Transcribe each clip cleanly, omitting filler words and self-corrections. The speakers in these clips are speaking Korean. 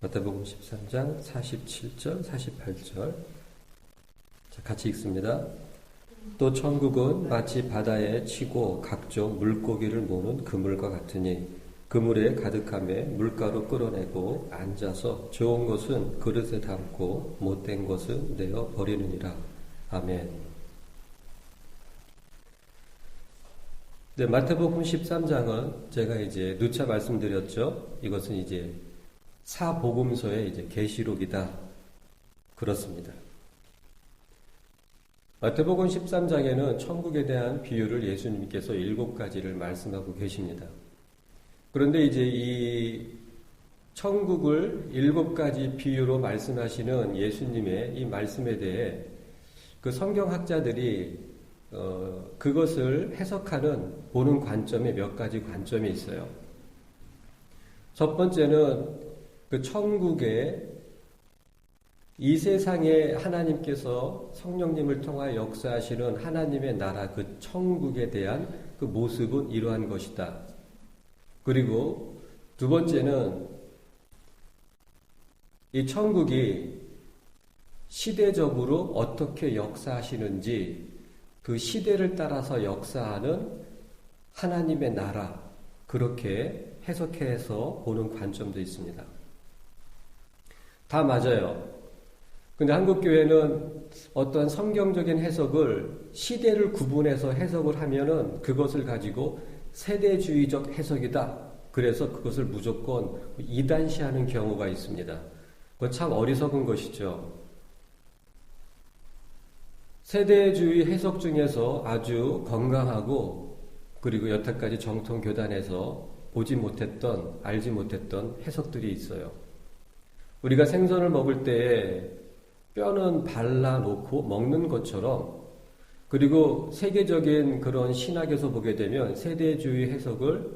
마태복음 13장 47절, 48절. 자, 같이 읽습니다. 또 천국은 마치 바다에 치고 각종 물고기를 모는 그물과 같으니 그물에 가득함에 물가로 끌어내고 앉아서 좋은 것은 그릇에 담고 못된 것은 내어 버리느니라. 아멘. 네, 마태복음 13장은 제가 이제 누차 말씀드렸죠. 이것은 이제 사복음서의 이제 계시록이다. 그렇습니다. 마태복음 13장에는 천국에 대한 비유를 예수님께서 7가지를 말씀하고 계십니다. 그런데 이제 이 천국을 7가지 비유로 말씀하시는 예수님의 이 말씀에 대해 그 성경학자들이 그것을 해석하는 보는 관점에 몇 가지 관점이 있어요. 첫 번째는 그 천국에 이 세상에 하나님께서 성령님을 통하여 역사하시는 하나님의 나라 그 천국에 대한 그 모습은 이러한 것이다. 그리고 두 번째는 이 천국이 시대적으로 어떻게 역사하시는지 그 시대를 따라서 역사하는 하나님의 나라 그렇게 해석해서 보는 관점도 있습니다. 다 맞아요. 근데 한국교회는 어떤 성경적인 해석을 시대를 구분해서 해석을 하면은 그것을 가지고 세대주의적 해석이다. 그래서 그것을 무조건 이단시하는 경우가 있습니다. 그건 참 어리석은 것이죠. 세대주의 해석 중에서 아주 건강하고 그리고 여태까지 정통교단에서 보지 못했던, 알지 못했던 해석들이 있어요. 우리가 생선을 먹을 때에 뼈는 발라놓고 먹는 것처럼 그리고 세계적인 그런 신학에서 보게 되면 세대주의 해석을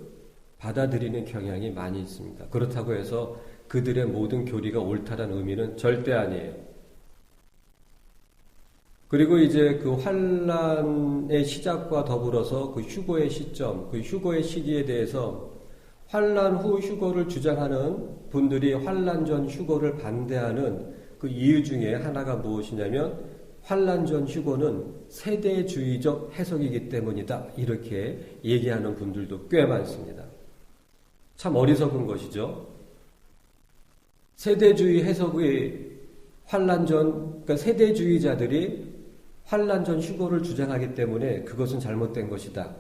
받아들이는 경향이 많이 있습니다. 그렇다고 해서 그들의 모든 교리가 옳다는 의미는 절대 아니에요. 그리고 이제 그 환란의 시작과 더불어서 그 휴거의 시점, 그 휴거의 시기에 대해서 환란 후 휴거를 주장하는 분들이 환란 전 휴거를 반대하는 그 이유 중에 하나가 무엇이냐면 환란 전 휴거는 세대주의적 해석이기 때문이다. 이렇게 얘기하는 분들도 꽤 많습니다. 참 어리석은 것이죠. 세대주의 해석의 환란 전, 그러니까 세대주의자들이 환란 전 휴거를 주장하기 때문에 그것은 잘못된 것이다.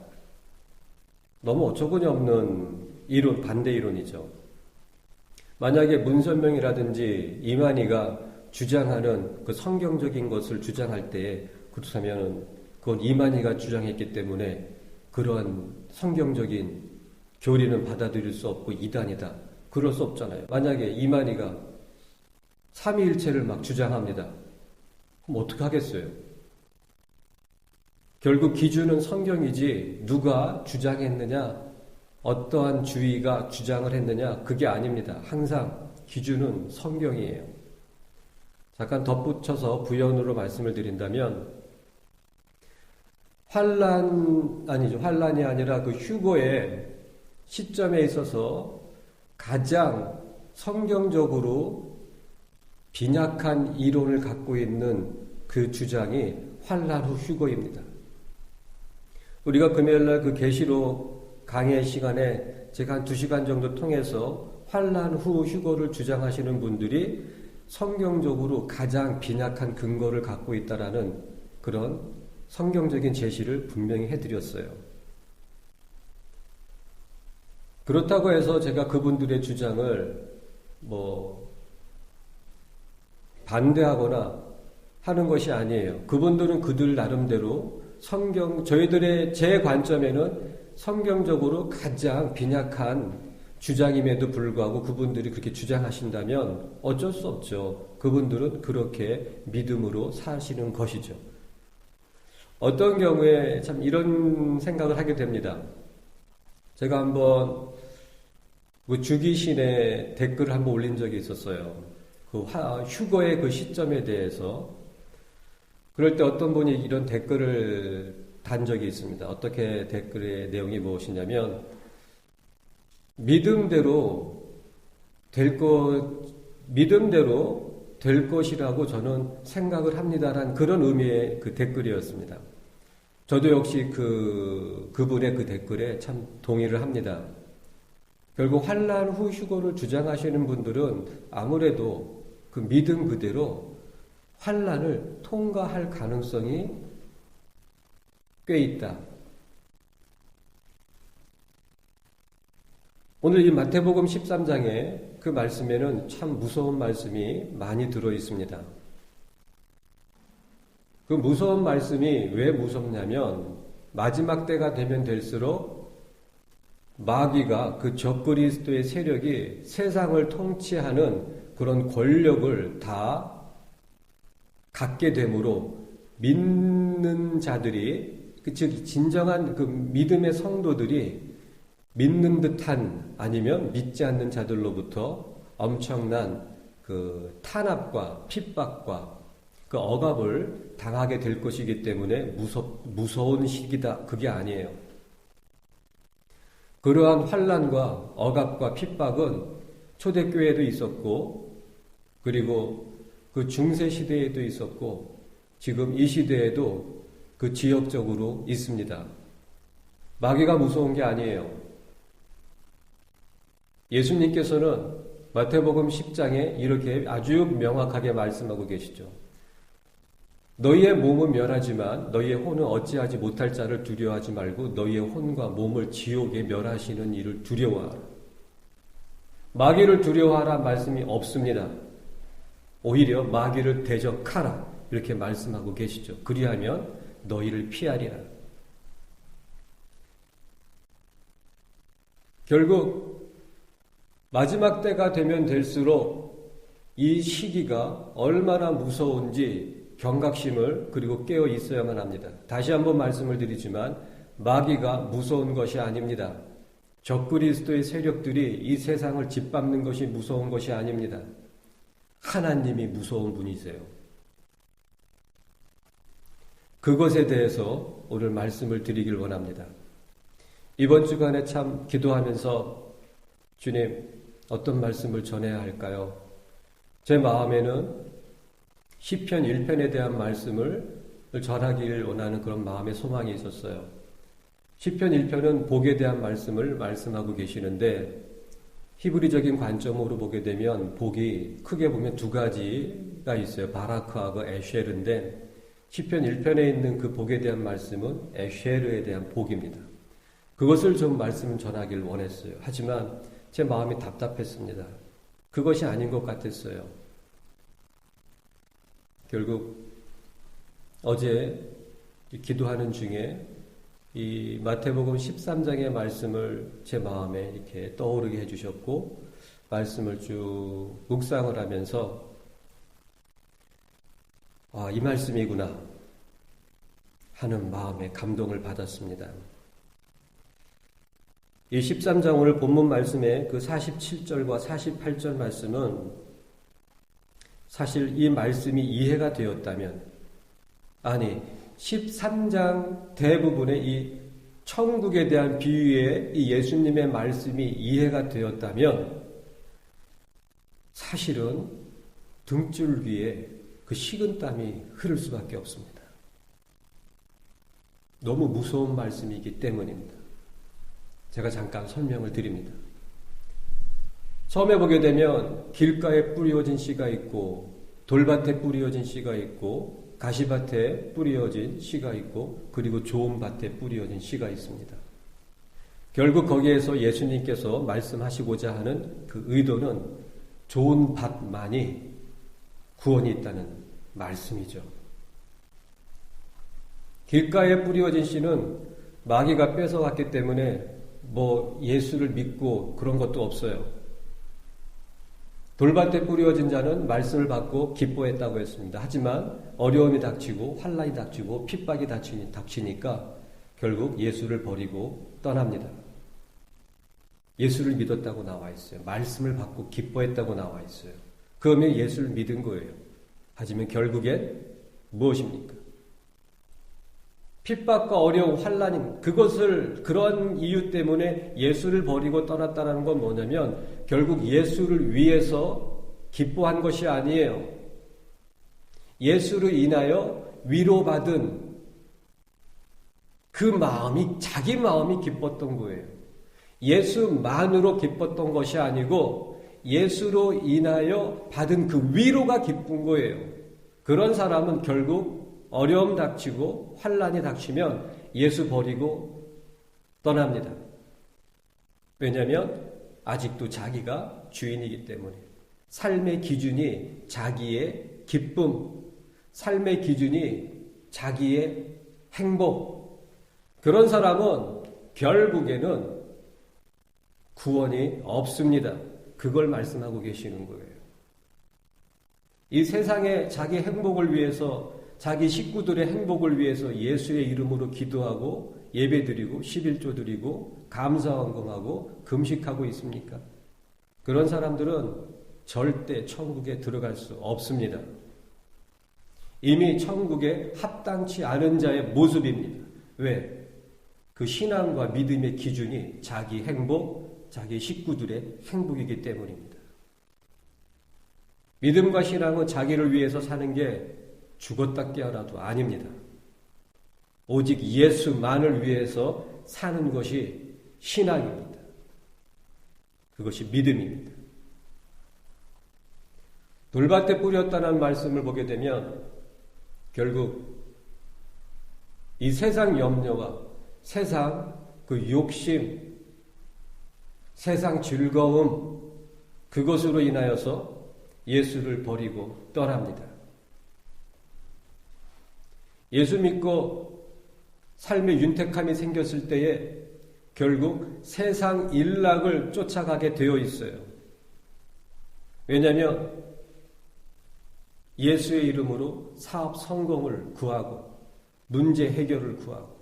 너무 어처구니 없는 이론, 반대 이론이죠. 만약에 문선명이라든지 이만희가 주장하는 그 성경적인 것을 주장할 때 그렇다면 그건 이만희가 주장했기 때문에 그런 성경적인 교리는 받아들일 수 없고 이단이다. 그럴 수 없잖아요. 만약에 이만희가 삼위일체를 막 주장합니다. 그럼 어떻게 하겠어요? 결국 기준은 성경이지 누가 주장했느냐 어떠한 주의가 주장을 했느냐 그게 아닙니다. 항상 기준은 성경이에요. 잠깐 덧붙여서 부연으로 말씀을 드린다면 환란이 아니라 그 휴거의 시점에 있어서 가장 성경적으로 빈약한 이론을 갖고 있는 그 주장이 환란 후 휴거입니다. 우리가 금요일날 그 계시록 강의 시간에 제가 한 2시간 정도 통해서 환란 후 휴거를 주장하시는 분들이 성경적으로 가장 빈약한 근거를 갖고 있다라는 그런 성경적인 제시를 분명히 해드렸어요. 그렇다고 해서 제가 그분들의 주장을 반대하거나 하는 것이 아니에요. 그분들은 그들 나름대로 제 관점에는 성경적으로 가장 빈약한 주장임에도 불구하고 그분들이 그렇게 주장하신다면 어쩔 수 없죠. 그분들은 그렇게 믿음으로 사시는 것이죠. 어떤 경우에 참 이런 생각을 하게 됩니다. 제가 한번 그 주기신에 댓글을 한번 올린 적이 있었어요. 그 휴거의 그 시점에 대해서. 그럴 때 어떤 분이 이런 댓글을 단 적이 있습니다. 어떻게 댓글의 내용이 무엇이냐면 믿음대로 될 것 믿음대로 될 것이라고 저는 생각을 합니다라는 그런 의미의 그 댓글이었습니다. 저도 역시 그분의 그 댓글에 참 동의를 합니다. 결국 환난 후 휴거를 주장하시는 분들은 아무래도 그 믿음 그대로 환난을 통과할 가능성이 꽤 있다. 오늘 이 마태복음 13장에 그 말씀에는 참 무서운 말씀이 많이 들어 있습니다. 그 무서운 말씀이 왜 무섭냐면 마지막 때가 되면 될수록 마귀가 그 적그리스도의 세력이 세상을 통치하는 그런 권력을 다 갖게 되므로 믿는 자들이 즉 진정한 그 믿음의 성도들이 믿는 듯한 아니면 믿지 않는 자들로부터 엄청난 그 탄압과 핍박과 그 억압을 당하게 될 것이기 때문에 무서운 시기다. 그게 아니에요. 그러한 환난과 억압과 핍박은 초대교회에도 있었고 그리고 그 중세시대에도 있었고 지금 이 시대에도 그 지역적으로 있습니다. 마귀가 무서운 게 아니에요. 예수님께서는 마태복음 10장에 이렇게 아주 명확하게 말씀하고 계시죠. 너희의 몸은 멸하지만 너희의 혼은 어찌하지 못할 자를 두려워하지 말고 너희의 혼과 몸을 지옥에 멸하시는 이를 두려워하라. 마귀를 두려워하라 말씀이 없습니다. 오히려 마귀를 대적하라 이렇게 말씀하고 계시죠. 그리하면 너희를 피하리라. 결국 마지막 때가 되면 될수록 이 시기가 얼마나 무서운지 경각심을 그리고 깨어 있어야만 합니다. 다시 한번 말씀을 드리지만 마귀가 무서운 것이 아닙니다. 적그리스도의 세력들이 이 세상을 짓밟는 것이 무서운 것이 아닙니다. 하나님이 무서운 분이세요. 그것에 대해서 오늘 말씀을 드리길 원합니다. 이번 주간에 참 기도하면서 주님 어떤 말씀을 전해야 할까요? 제 마음에는 시편 1편에 대한 말씀을 전하기를 원하는 그런 마음의 소망이 있었어요. 시편 1편은 복에 대한 말씀을 말씀하고 계시는데 히브리적인 관점으로 보게 되면 복이 크게 보면 두 가지가 있어요. 바라크하고 에쉐르인데 시편 1편에 있는 그 복에 대한 말씀은 에쉐르에 대한 복입니다. 그것을 좀 말씀 전하기를 원했어요. 하지만 제 마음이 답답했습니다. 그것이 아닌 것 같았어요. 결국 어제 기도하는 중에 이 마태복음 13장의 말씀을 제 마음에 이렇게 떠오르게 해주셨고 말씀을 쭉 묵상을 하면서 이 말씀이구나 하는 마음에 감동을 받았습니다. 이 13장 오늘 본문 말씀의 그 47절과 48절 말씀은 사실 이 말씀이 이해가 되었다면, 아니 13장 대부분의 이 천국에 대한 비유의 이 예수님의 말씀이 이해가 되었다면 사실은 등줄 위에 그 식은땀이 흐를 수밖에 없습니다. 너무 무서운 말씀이기 때문입니다. 제가 잠깐 설명을 드립니다. 처음에 보게 되면 길가에 뿌려진 씨가 있고 돌밭에 뿌려진 씨가 있고 가시밭에 뿌려진 씨가 있고 그리고 좋은 밭에 뿌려진 씨가 있습니다. 결국 거기에서 예수님께서 말씀하시고자 하는 그 의도는 좋은 밭만이 구원이 있다는 말씀이죠. 길가에 뿌려진 씨는 마귀가 뺏어갔기 때문에 예수를 믿고 그런 것도 없어요. 돌밭에 뿌려진 자는 말씀을 받고 기뻐했다고 했습니다. 하지만 어려움이 닥치고 환난이 닥치고 핍박이 닥치니까 결국 예수를 버리고 떠납니다. 예수를 믿었다고 나와 있어요. 말씀을 받고 기뻐했다고 나와 있어요. 그러면 예수를 믿은 거예요. 하지만 결국엔 무엇입니까? 핍박과 어려움, 환난인 그런 이유 때문에 예수를 버리고 떠났다는 건 뭐냐면 결국 예수를 위해서 기뻐한 것이 아니에요. 예수로 인하여 위로받은 그 마음이 자기 마음이 기뻤던 거예요. 예수만으로 기뻤던 것이 아니고 예수로 인하여 받은 그 위로가 기쁜 거예요. 그런 사람은 결국 어려움 닥치고 환난이 닥치면 예수 버리고 떠납니다. 왜냐하면 아직도 자기가 주인이기 때문에. 삶의 기준이 자기의 기쁨, 삶의 기준이 자기의 행복. 그런 사람은 결국에는 구원이 없습니다. 그걸 말씀하고 계시는 거예요. 이 세상에 자기 행복을 위해서, 자기 식구들의 행복을 위해서 예수의 이름으로 기도하고 예배드리고 11조 드리고 감사헌금하고 금식하고 있습니까? 그런 사람들은 절대 천국에 들어갈 수 없습니다. 이미 천국에 합당치 않은 자의 모습입니다. 왜? 그 신앙과 믿음의 기준이 자기 행복, 자기 식구들의 행복이기 때문입니다. 믿음과 신앙은 자기를 위해서 사는 게 죽었다 깨어나도 아닙니다. 오직 예수만을 위해서 사는 것이 신앙입니다. 그것이 믿음입니다. 돌밭에 뿌렸다는 말씀을 보게 되면 결국 이 세상 염려와 세상 그 욕심, 세상 즐거움, 그것으로 인하여서 예수를 버리고 떠납니다. 예수 믿고 삶의 윤택함이 생겼을 때에 결국 세상 일락을 쫓아가게 되어 있어요. 왜냐하면 예수의 이름으로 사업 성공을 구하고 문제 해결을 구하고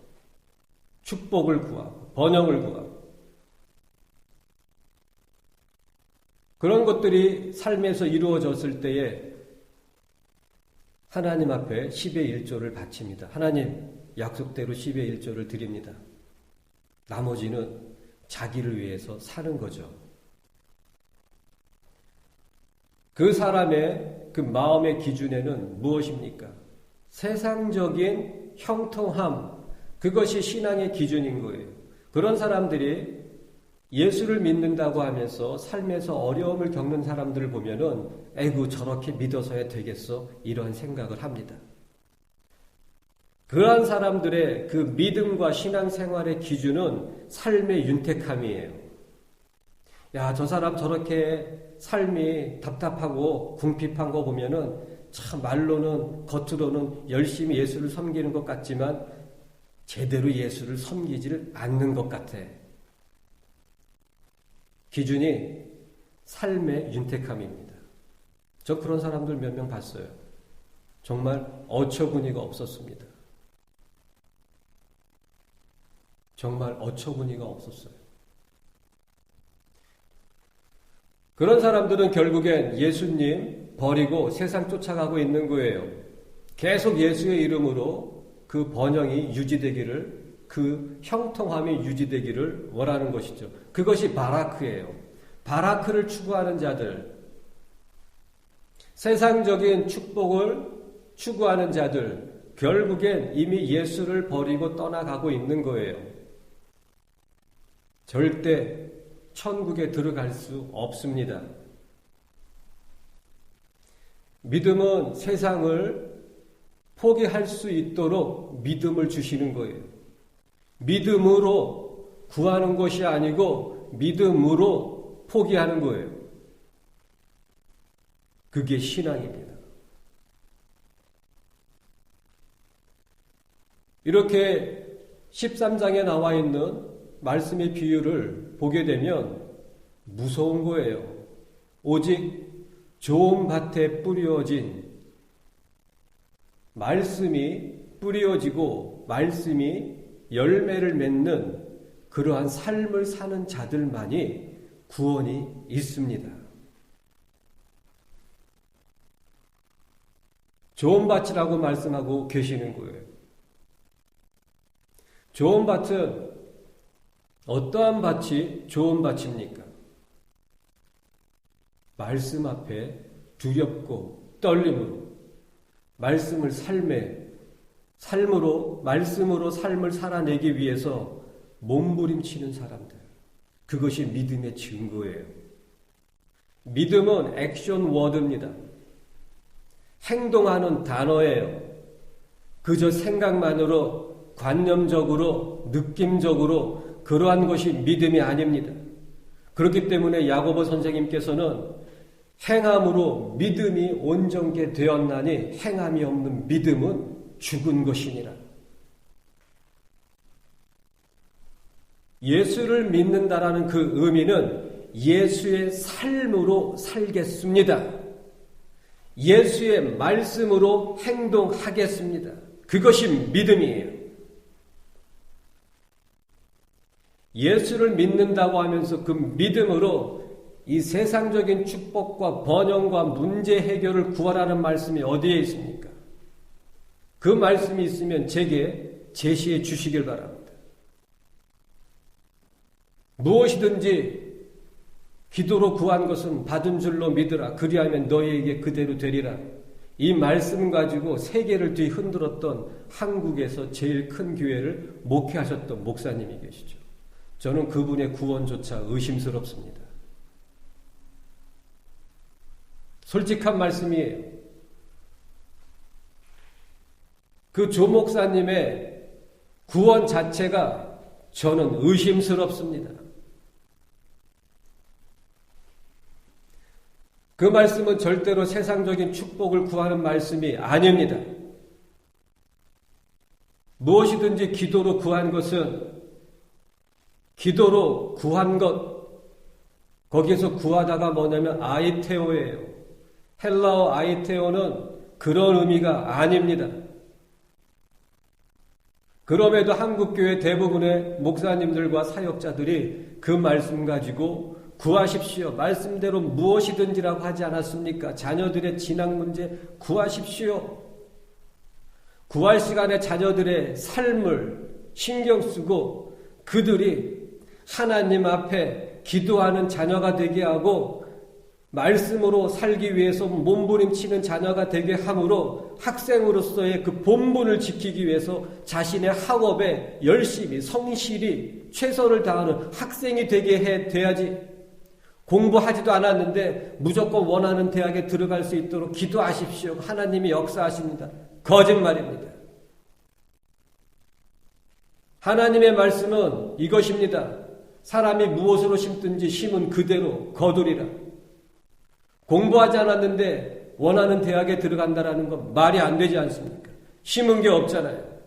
축복을 구하고 번영을 구하고 그런 것들이 삶에서 이루어졌을 때에 하나님 앞에 10의 1조를 바칩니다. 하나님 약속대로 10의 1조를 드립니다. 나머지는 자기를 위해서 사는 거죠. 그 사람의 그 마음의 기준에는 무엇입니까? 세상적인 형통함, 그것이 신앙의 기준인 거예요. 그런 사람들이 예수를 믿는다고 하면서 삶에서 어려움을 겪는 사람들을 보면은 에이구 저렇게 믿어서야 되겠어 이런 생각을 합니다. 그러한 사람들의 그 믿음과 신앙생활의 기준은 삶의 윤택함이에요. 야, 저 사람 저렇게 삶이 답답하고 궁핍한 거 보면은 참 말로는 겉으로는 열심히 예수를 섬기는 것 같지만 제대로 예수를 섬기지를 않는 것 같아. 기준이 삶의 윤택함입니다. 저 그런 사람들 몇 명 봤어요. 정말 어처구니가 없었습니다. 정말 어처구니가 없었어요. 그런 사람들은 결국엔 예수님 버리고 세상 쫓아가고 있는 거예요. 계속 예수의 이름으로 그 번영이 유지되기를, 그 형통함이 유지되기를 원하는 것이죠. 그것이 바라크예요. 바라크를 추구하는 자들, 세상적인 축복을 추구하는 자들, 결국엔 이미 예수를 버리고 떠나가고 있는 거예요. 절대 천국에 들어갈 수 없습니다. 믿음은 세상을 포기할 수 있도록 믿음을 주시는 거예요. 믿음으로 구하는 것이 아니고 믿음으로 포기하는 거예요. 그게 신앙입니다. 이렇게 13장에 나와 있는 말씀의 비유를 보게 되면 무서운 거예요. 오직 좋은 밭에 뿌려진 말씀이 뿌려지고 말씀이 열매를 맺는 그러한 삶을 사는 자들만이 구원이 있습니다. 좋은 밭이라고 말씀하고 계시는 거예요. 좋은 밭은 어떠한 밭이 좋은 밭입니까? 말씀 앞에 두렵고 떨림으로 말씀을 말씀으로 삶을 살아내기 위해서 몸부림치는 사람들. 그것이 믿음의 증거예요. 믿음은 액션 워드입니다. 행동하는 단어예요. 그저 생각만으로 관념적으로 느낌적으로 그러한 것이 믿음이 아닙니다. 그렇기 때문에 야고보 선생님께서는 행함으로 믿음이 온전케 되었나니 행함이 없는 믿음은 죽은 것이니라. 예수를 믿는다라는 그 의미는 예수의 삶으로 살겠습니다. 예수의 말씀으로 행동하겠습니다. 그것이 믿음이에요. 예수를 믿는다고 하면서 그 믿음으로 이 세상적인 축복과 번영과 문제 해결을 구하라는 말씀이 어디에 있습니까? 그 말씀이 있으면 제게 제시해 주시길 바랍니다. 무엇이든지 기도로 구한 것은 받은 줄로 믿으라. 그리하면 너희에게 그대로 되리라. 이 말씀 가지고 세계를 뒤흔들었던 한국에서 제일 큰 교회를 목회하셨던 목사님이 계시죠. 저는 그분의 구원조차 의심스럽습니다. 솔직한 말씀이에요. 그 조 목사님의 구원 자체가 저는 의심스럽습니다. 그 말씀은 절대로 세상적인 축복을 구하는 말씀이 아닙니다. 무엇이든지 기도로 구한 것은 기도로 구한 것, 거기에서 구하다가 뭐냐면 아이테오예요. 헬라어 아이테오는 그런 의미가 아닙니다. 그럼에도 한국교회 대부분의 목사님들과 사역자들이 그 말씀 가지고 구하십시오. 말씀대로 무엇이든지라고 하지 않았습니까? 자녀들의 진학 문제 구하십시오. 구할 시간에 자녀들의 삶을 신경 쓰고 그들이 하나님 앞에 기도하는 자녀가 되게 하고 말씀으로 살기 위해서 몸부림치는 자녀가 되게 함으로 학생으로서의 그 본분을 지키기 위해서 자신의 학업에 열심히 성실히 최선을 다하는 학생이 되게 돼야지. 공부하지도 않았는데 무조건 원하는 대학에 들어갈 수 있도록 기도하십시오. 하나님이 역사하십니다. 거짓말입니다. 하나님의 말씀은 이것입니다. 사람이 무엇으로 심든지 심은 그대로 거두리라. 공부하지 않았는데 원하는 대학에 들어간다라는 건 말이 안 되지 않습니까? 심은 게 없잖아요.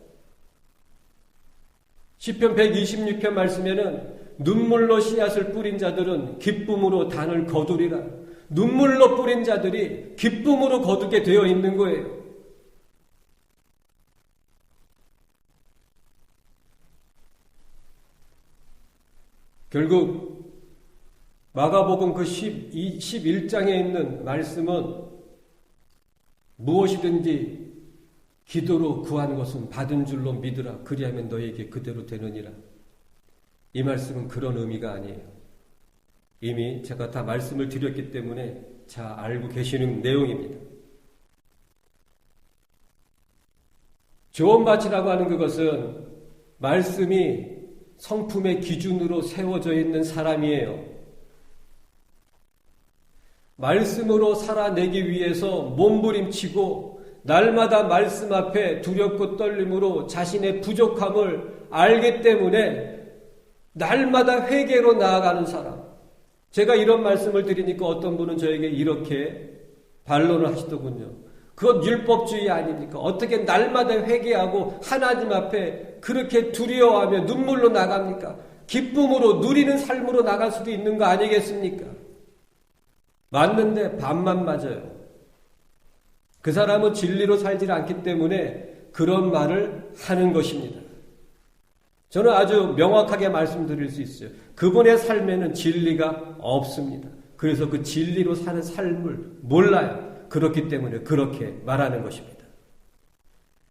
시편 126편 말씀에는 눈물로 씨앗을 뿌린 자들은 기쁨으로 단을 거두리라. 눈물로 뿌린 자들이 기쁨으로 거두게 되어 있는 거예요. 결국 마가복음 그 11장에 있는 말씀은 무엇이든지 기도로 구한 것은 받은 줄로 믿으라. 그리하면 너에게 그대로 되느니라. 이 말씀은 그런 의미가 아니에요. 이미 제가 다 말씀을 드렸기 때문에 잘 알고 계시는 내용입니다. 조언밭이라고 하는 그것은 말씀이 성품의 기준으로 세워져 있는 사람이에요. 말씀으로 살아내기 위해서 몸부림치고 날마다 말씀 앞에 두렵고 떨림으로 자신의 부족함을 알기 때문에 날마다 회개로 나아가는 사람. 제가 이런 말씀을 드리니까 어떤 분은 저에게 이렇게 반론을 하시더군요. 그건 율법주의 아닙니까? 어떻게 날마다 회개하고 하나님 앞에 그렇게 두려워하며 눈물로 나갑니까? 기쁨으로 누리는 삶으로 나갈 수도 있는 거 아니겠습니까? 맞는데 반만 맞아요. 그 사람은 진리로 살지 않기 때문에 그런 말을 하는 것입니다. 저는 아주 명확하게 말씀드릴 수 있어요. 그분의 삶에는 진리가 없습니다. 그래서 그 진리로 사는 삶을 몰라요. 그렇기 때문에 그렇게 말하는 것입니다.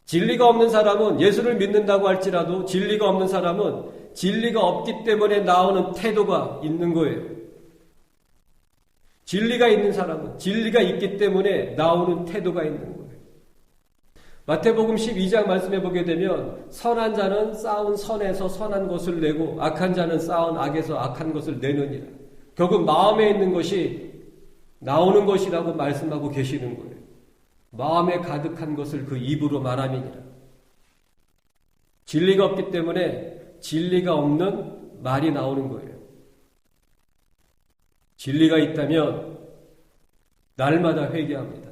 진리가 없는 사람은 예수를 믿는다고 할지라도 진리가 없는 사람은 진리가 없기 때문에 나오는 태도가 있는 거예요. 진리가 있는 사람은 진리가 있기 때문에 나오는 태도가 있는 거예요. 마태복음 12장 말씀해 보게 되면 선한 자는 쌓은 선에서 선한 것을 내고 악한 자는 쌓은 악에서 악한 것을 내느니라. 결국 마음에 있는 것이 나오는 것이라고 말씀하고 계시는 거예요. 마음에 가득한 것을 그 입으로 말함이니라. 진리가 없기 때문에 진리가 없는 말이 나오는 거예요. 진리가 있다면 날마다 회개합니다.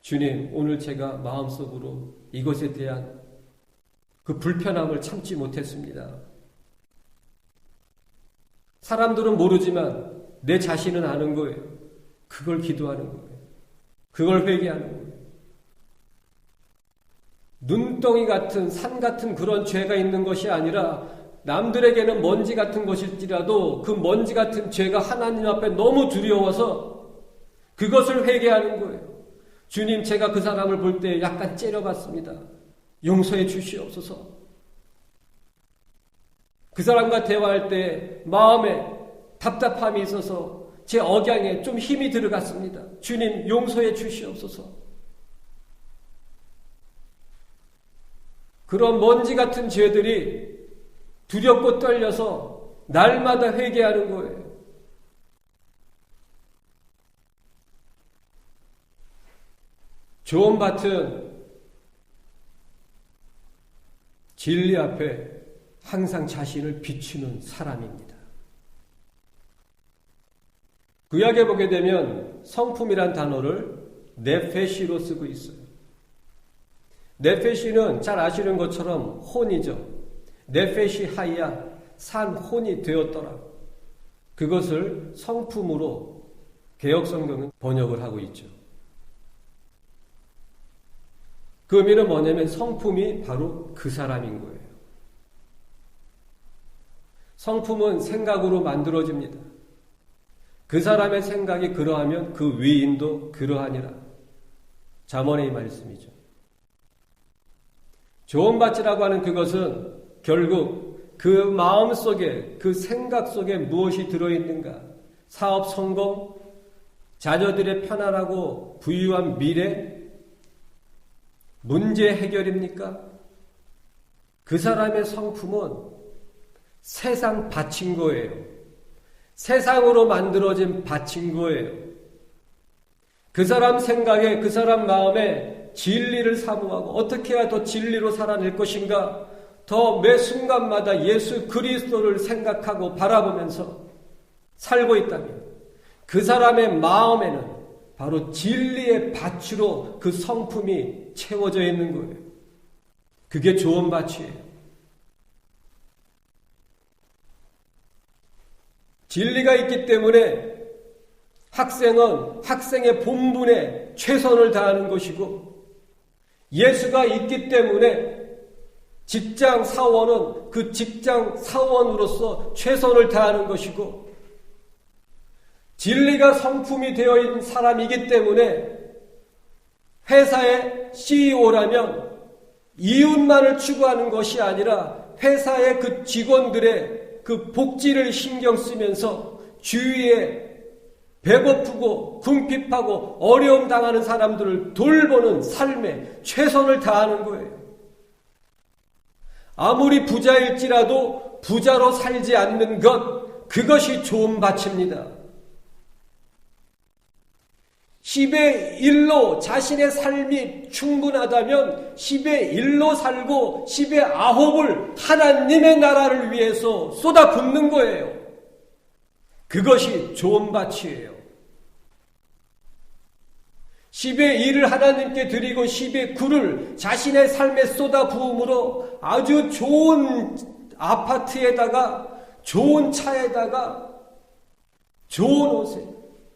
주님, 오늘 제가 마음속으로 이것에 대한 그 불편함을 참지 못했습니다. 사람들은 모르지만 내 자신은 아는 거예요. 그걸 기도하는 거예요. 그걸 회개하는 거예요. 눈덩이 같은 산 같은 그런 죄가 있는 것이 아니라 남들에게는 먼지 같은 것일지라도 그 먼지 같은 죄가 하나님 앞에 너무 두려워서 그것을 회개하는 거예요. 주님, 제가 그 사람을 볼 때 약간 째려봤습니다. 용서해 주시옵소서. 그 사람과 대화할 때 마음에 답답함이 있어서 제 억양에 좀 힘이 들어갔습니다. 주님, 용서해 주시옵소서. 그런 먼지 같은 죄들이 두렵고 떨려서 날마다 회개하는 거예요. 존 바튼 진리 앞에 항상 자신을 비추는 사람입니다. 구약에 보게 되면 성품이란 단어를 네페시로 쓰고 있어요. 네페시는 잘 아시는 것처럼 혼이죠. 네페시 하이야, 산 혼이 되었더라. 그것을 성품으로 개역성경은 번역을 하고 있죠. 그 의미는 뭐냐면 성품이 바로 그 사람인 거예요. 성품은 생각으로 만들어집니다. 그 사람의 생각이 그러하면 그 위인도 그러하니라. 잠언의 말씀이죠. 좋은 밭이라고 하는 그것은 결국 그 마음 속에, 그 생각 속에 무엇이 들어있는가? 사업 성공, 자녀들의 편안하고 부유한 미래, 문제 해결입니까? 그 사람의 성품은 세상 바친 거예요. 세상으로 만들어진 바친 거예요. 그 사람 생각에, 그 사람 마음에 진리를 사모하고 어떻게 해야 더 진리로 살아낼 것인가? 더 매 순간마다 예수 그리스도를 생각하고 바라보면서 살고 있다면 그 사람의 마음에는 바로 진리의 밭으로 그 성품이 채워져 있는 거예요. 그게 좋은 밭이에요. 진리가 있기 때문에 학생은 학생의 본분에 최선을 다하는 것이고 예수가 있기 때문에 직장 사원은 그 직장 사원으로서 최선을 다하는 것이고 진리가 성품이 되어 있는 사람이기 때문에 회사의 CEO라면 이윤만을 추구하는 것이 아니라 회사의 그 직원들의 그 복지를 신경 쓰면서 주위에 배고프고 궁핍하고 어려움 당하는 사람들을 돌보는 삶에 최선을 다하는 거예요. 아무리 부자일지라도 부자로 살지 않는 것, 그것이 좋은 밭입니다. 10의 1로 자신의 삶이 충분하다면 10의 1로 살고 10의 9을 하나님의 나라를 위해서 쏟아붓는 거예요. 그것이 좋은 밭이에요. 10의 1을 하나님께 드리고 10의 9를 자신의 삶에 쏟아부음으로 아주 좋은 아파트에다가 좋은 차에다가 좋은 옷에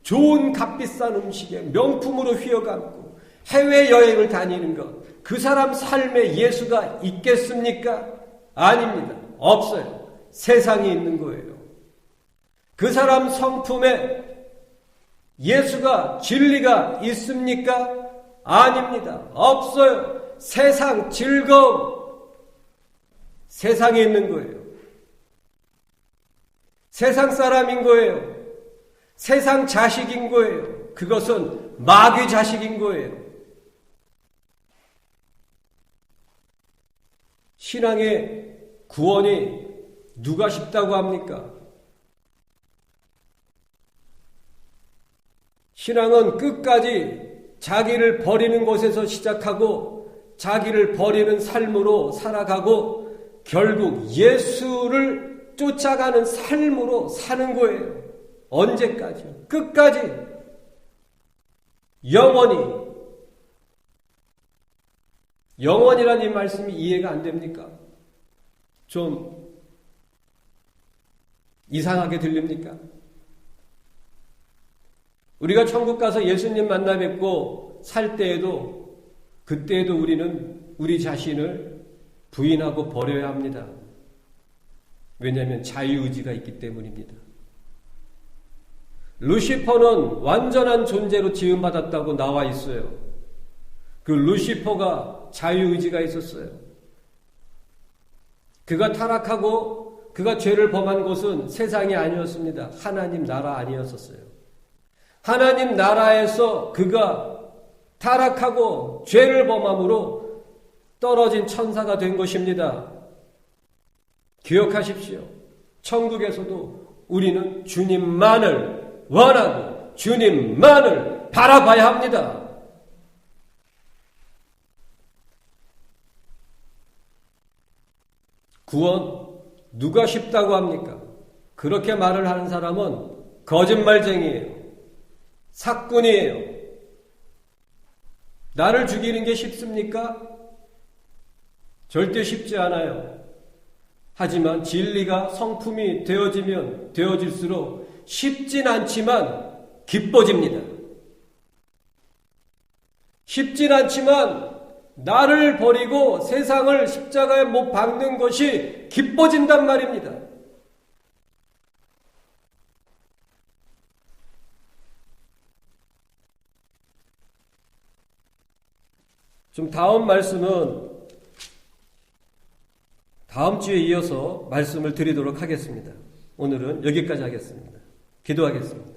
좋은 값비싼 음식에 명품으로 휘어감고 해외여행을 다니는 것, 그 사람 삶에 예수가 있겠습니까? 아닙니다. 없어요. 세상이 있는 거예요. 그 사람 성품에 예수가 진리가 있습니까? 아닙니다. 없어요. 세상 즐거움, 세상에 있는 거예요. 세상 사람인 거예요. 세상 자식인 거예요. 그것은 마귀 자식인 거예요. 신앙의 구원이 누가 쉽다고 합니까? 신앙은 끝까지 자기를 버리는 곳에서 시작하고 자기를 버리는 삶으로 살아가고 결국 예수를 쫓아가는 삶으로 사는 거예요. 언제까지? 끝까지. 영원히. 영원이라는 이 말씀이 이해가 안 됩니까? 좀 이상하게 들립니까? 우리가 천국 가서 예수님 만나 뵙고 살 때에도 그때에도 우리는 우리 자신을 부인하고 버려야 합니다. 왜냐하면 자유의지가 있기 때문입니다. 루시퍼는 완전한 존재로 지음받았다고 나와 있어요. 그 루시퍼가 자유의지가 있었어요. 그가 타락하고 그가 죄를 범한 곳은 세상이 아니었습니다. 하나님 나라 아니었었어요. 하나님 나라에서 그가 타락하고 죄를 범함으로 떨어진 천사가 된 것입니다. 기억하십시오. 천국에서도 우리는 주님만을 원하고 주님만을 바라봐야 합니다. 구원 누가 쉽다고 합니까? 그렇게 말을 하는 사람은 거짓말쟁이에요. 사꾼이에요. 나를 죽이는 게 쉽습니까? 절대 쉽지 않아요. 하지만 진리가 성품이 되어지면 되어질수록 쉽진 않지만 기뻐집니다. 쉽진 않지만 나를 버리고 세상을 십자가에 못 박는 것이 기뻐진단 말입니다. 좀 다음 말씀은 다음 주에 이어서 말씀을 드리도록 하겠습니다. 오늘은 여기까지 하겠습니다. 기도하겠습니다.